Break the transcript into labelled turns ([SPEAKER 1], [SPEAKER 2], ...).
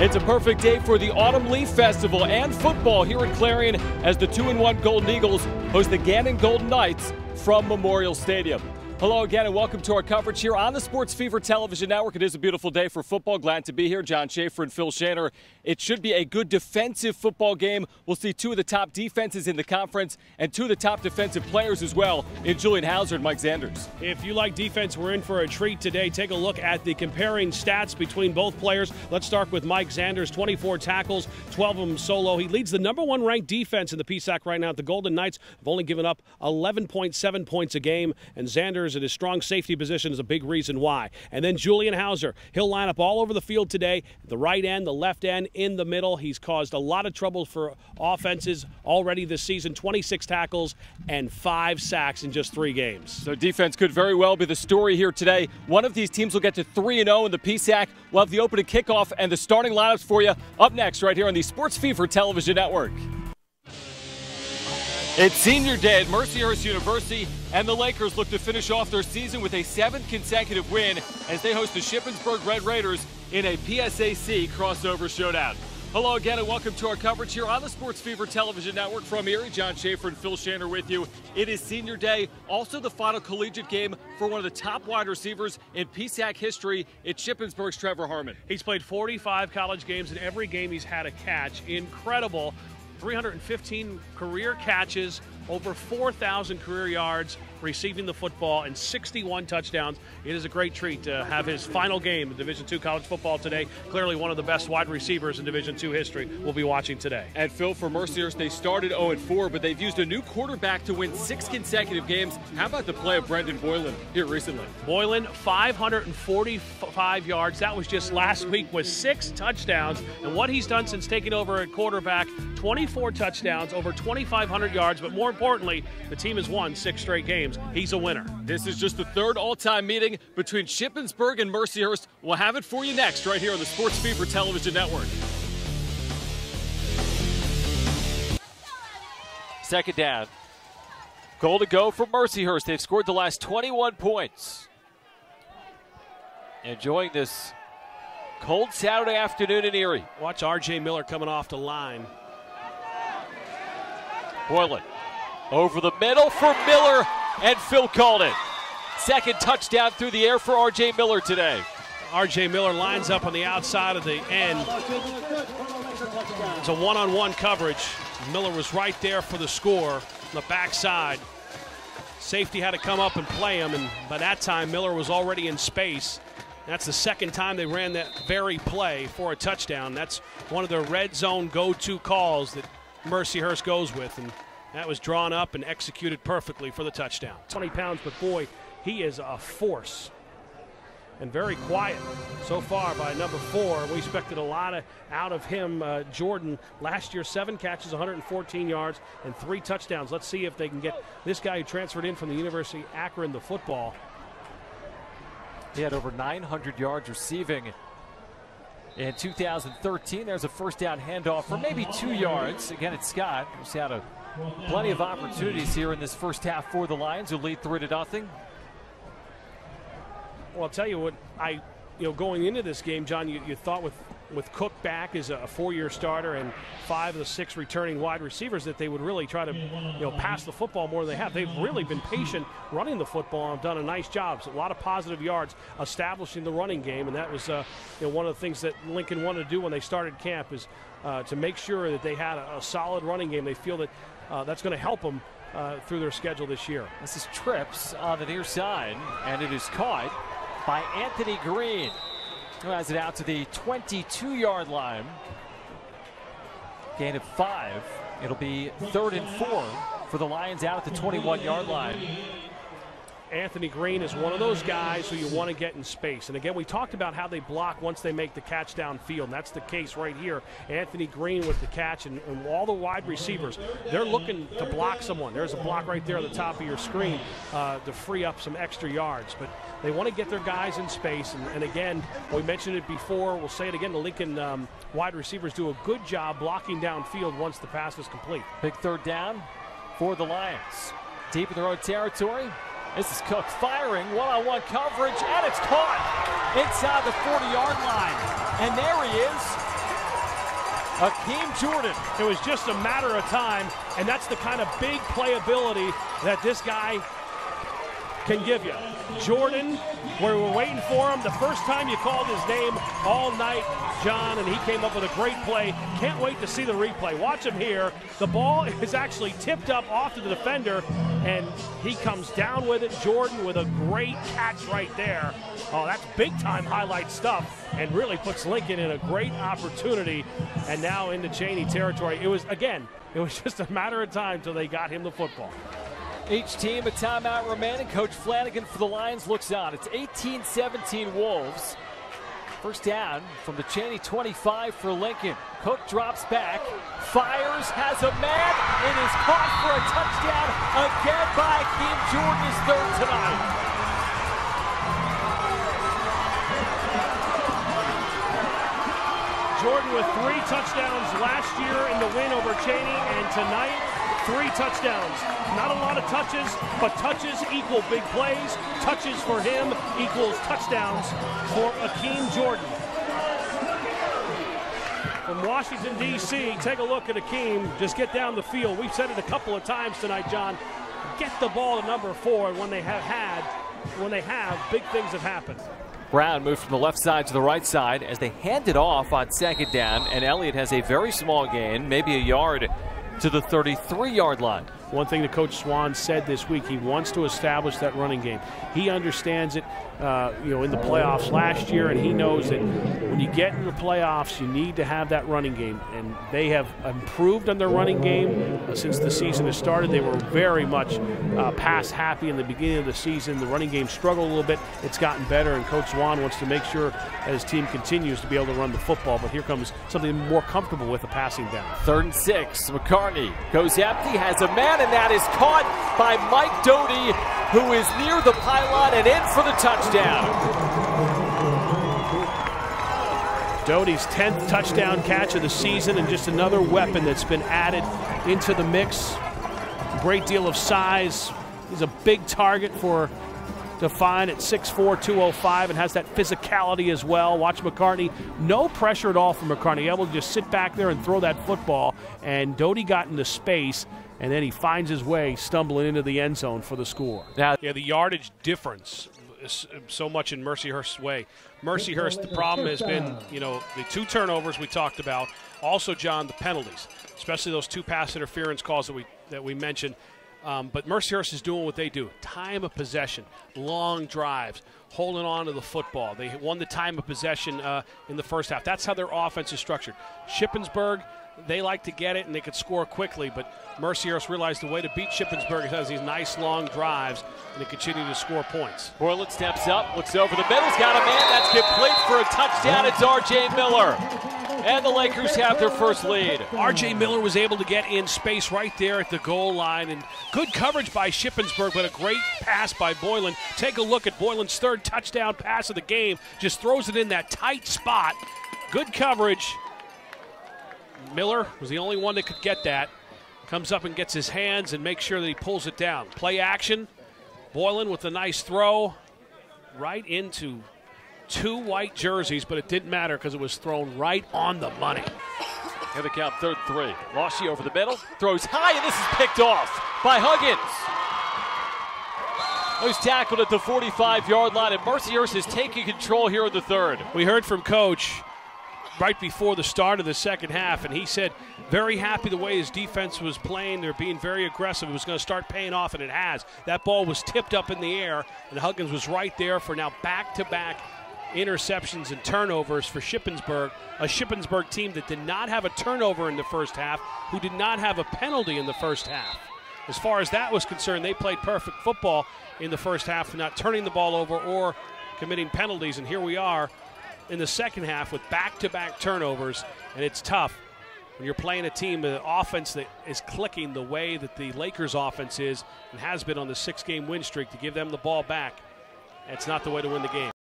[SPEAKER 1] It's a perfect day for the Autumn Leaf Festival and football here in Clarion as the 2-1 Golden Eagles host the Gannon Golden Knights from Memorial Stadium. Hello again and welcome to our coverage here on the Sports Fever Television Network. It is a beautiful day for football. Glad to be here. John Schaefer and Phil Schoener. It should be a good defensive football game. We'll see two of the top defenses in the conference and two of the top defensive players as well in Julian Hauser and Mike Zanders.
[SPEAKER 2] If you like defense, we're in for a treat today. Take a look at the comparing stats between both players. Let's start with Mike Zanders, 24 tackles, 12 of them solo. He leads the #1 ranked defense in the PSAC right now. The Golden Knights have only given up 11.7 points a game, and Zanders at his strong safety position is a big reason why. And then Julian Hauser, he'll line up all over the field today, the right end, the left end, in the middle. He's caused a lot of trouble for offenses already this season, 26 tackles and 5 sacks in just 3 games.
[SPEAKER 1] So defense could very well be the story here today. One of these teams will get to 3-0 in the PSAC. We'll have the opening kickoff and the starting lineups for you up next right here on the Sports Fever Television Network. It's senior day at Mercyhurst University, and the Lakers look to finish off their season with a 7th consecutive win as they host the Shippensburg Red Raiders in a PSAC crossover showdown. Hello again and welcome to our coverage here on the Sports Fever Television Network from Erie. John Schaefer and Phil Schoener with you. It is senior day, also the final collegiate game for one of the top wide receivers in PSAC history. It's Shippensburg's Trevor Harmon.
[SPEAKER 2] He's played 45 college games. In every game he's had a catch. Incredible. 315 career catches, over 4,000 career yards receiving the football, and 61 touchdowns. It is a great treat to have his final game in Division II college football today. Clearly one of the best wide receivers in Division II history we'll be watching today.
[SPEAKER 1] And Phil, for Mercyhurst, they started 0-4, but they've used a new quarterback to win 6 consecutive games. How about the play of Brendan Boylan here recently?
[SPEAKER 2] Boylan, 545 yards. That was just last week with 6 touchdowns. And what he's done since taking over at quarterback, 24 touchdowns, over 2,500 yards, but more importantly, the team has won 6 straight games. He's a winner.
[SPEAKER 1] This is just the 3rd all-time meeting between Shippensburg and Mercyhurst. We'll have it for you next right here on the Sports Fever Television Network. Second down. Goal to go for Mercyhurst. They've scored the last 21 points. Enjoying this cold Saturday afternoon in Erie.
[SPEAKER 2] Watch R.J. Miller coming off the line.
[SPEAKER 1] Boylan over the middle for Miller, and Phil called it. 2nd touchdown through the air for R.J. Miller today.
[SPEAKER 2] R.J. Miller lines up on the outside of the end. It's a one-on-one coverage. Miller was right there for the score on the backside. Safety had to come up and play him, and by that time Miller was already in space. That's the 2nd time they ran that very play for a touchdown. That's one of their red zone go-to calls that Mercyhurst goes with, and that was drawn up and executed perfectly for the touchdown. 20 pounds, but boy, he is a force. And very quiet so far by number 4. We expected a lot out of him. Jordan, last year, 7 catches, 114 yards, and 3 touchdowns. Let's see if they can get this guy who transferred in from the University of Akron the football.
[SPEAKER 3] He had over 900 yards receiving in 2013. There's a first down handoff for maybe 2 yards. Again, it's Scott, who's had plenty of opportunities here in this first half for the Lions, who lead 3-0.
[SPEAKER 2] Well, I'll tell you what, going into this game, John, you thought with Cook back as a 4-year starter and 5 of the 6 returning wide receivers that they would really try to pass the football more than they have. They've really been patient running the football and have done a nice job. So a lot of positive yards establishing the running game, and that was one of the things that Lincoln wanted to do when they started camp is to make sure that they had a solid running game. They feel that that's going to help them through their schedule this year.
[SPEAKER 3] This is trips on the near side, and it is caught by Anthony Green, who has it out to the 22-yard line. Gain of 5. It'll be 3rd and 4 for the Lions out at the 21-yard line.
[SPEAKER 2] Anthony Green is one of those guys who you want to get in space. And again, we talked about how they block once they make the catch downfield, and that's the case right here. Anthony Green with the catch, and all the wide receivers, they're looking to block someone. There's a block right there on the top of your screen to free up some extra yards. But they want to get their guys in space. And again, we mentioned it before, we'll say it again, the Lincoln wide receivers do a good job blocking downfield once the pass is complete.
[SPEAKER 3] Big 3rd down for the Lions. Deep in their own territory. This is Cook firing, one-on-one coverage, and it's caught inside the 40-yard line. And there he is, Hakeem Jordan.
[SPEAKER 2] It was just a matter of time, and that's the kind of big playability that this guy can give you. Jordan, where we're waiting for him. The first time you called his name all night, John, and he came up with a great play. Can't wait to see the replay. Watch him here. The ball is actually tipped up off to the defender, and he comes down with it. Jordan with a great catch right there. Oh, that's big-time highlight stuff, and really puts Lincoln in a great opportunity, and now into Cheney territory. It was just a matter of time till they got him the football.
[SPEAKER 3] Each team a timeout remaining. Coach Flanagan for the Lions looks on. It's 18-17 Wolves. First down from the Cheney 25 for Lincoln. Cook drops back, fires, has a man. It is caught for a touchdown again by Hakeem Jordan, his third tonight.
[SPEAKER 2] Jordan with 3 touchdowns last year in the win over Cheney, and tonight 3 touchdowns. Not a lot of touches, but touches equal big plays. Touches for him equals touchdowns for Hakeem Jordan. From Washington, D.C., take a look at Hakeem. Just get down the field. We've said it a couple of times tonight, John. Get the ball to number 4, and when they have, big things have happened.
[SPEAKER 3] Brown moved from the left side to the right side as they hand it off on second down, and Elliott has a very small gain, maybe a yard to the 33-yard line.
[SPEAKER 2] One thing that Coach Swan said this week, he wants to establish that running game. He understands it, in the playoffs last year, and he knows that when you get in the playoffs, you need to have that running game. And they have improved on their running game since the season has started. They were very much pass happy in the beginning of the season. The running game struggled a little bit. It's gotten better, and Coach Swan wants to make sure that his team continues to be able to run the football. But here comes something more comfortable with the passing down.
[SPEAKER 3] 3rd and 6. McCartney goes empty, has a man, and that is caught by Mike Doty, who is near the pylon and in for the touchdown.
[SPEAKER 2] Doty's 10th touchdown catch of the season, and just another weapon that's been added into the mix. A great deal of size. He's a big target for Define at 6'4", 205, and has that physicality as well. Watch McCartney. No pressure at all from McCartney. Able to just sit back there and throw that football. And Doty got into space, and then he finds his way stumbling into the end zone for the score.
[SPEAKER 1] Yeah, the yardage difference is so much in Mercyhurst's way. Mercyhurst, the problem has been, the 2 turnovers we talked about. Also, John, the penalties, especially those 2 pass interference calls that we mentioned. But Mercyhurst is doing what they do. Time of possession, long drives, holding on to the football. They won the time of possession in the first half. That's how their offense is structured. Shippensburg, they like to get it and they could score quickly, but Mercyhurst realized the way to beat Shippensburg is these nice long drives and they continue to score points.
[SPEAKER 3] Borland steps up, looks over the middle, he's got a man that's complete for a touchdown. It's R.J. Miller. And the Lakers have their first lead.
[SPEAKER 2] R.J. Miller was able to get in space right there at the goal line, and good coverage by Shippensburg, but a great pass by Boylan. Take a look at Boylan's 3rd touchdown pass of the game. Just throws it in that tight spot. Good coverage. Miller was the only one that could get that. Comes up and gets his hands and makes sure that he pulls it down. Play action. Boylan with a nice throw right into 2 white jerseys, but it didn't matter because it was thrown right on the money.
[SPEAKER 3] Here they count, 3rd and 3. Loshy over the middle, throws high, and this is picked off by Huggins. He's tackled at the 45-yard line, and Mercyhurst is taking control here in the 3rd.
[SPEAKER 2] We heard from Coach right before the start of the second half, and he said very happy the way his defense was playing. They're being very aggressive. It was going to start paying off, and it has. That ball was tipped up in the air, and Huggins was right there for now back-to-back interceptions and turnovers for Shippensburg, a Shippensburg team that did not have a turnover in the first half, who did not have a penalty in the first half. As far as that was concerned, they played perfect football in the first half, not turning the ball over or committing penalties, and here we are in the second half with back-to-back turnovers, and it's tough when you're playing a team with an offense that is clicking the way that the Lakers offense is and has been on the 6-game win streak. To give them the ball back, it's not the way to win the game.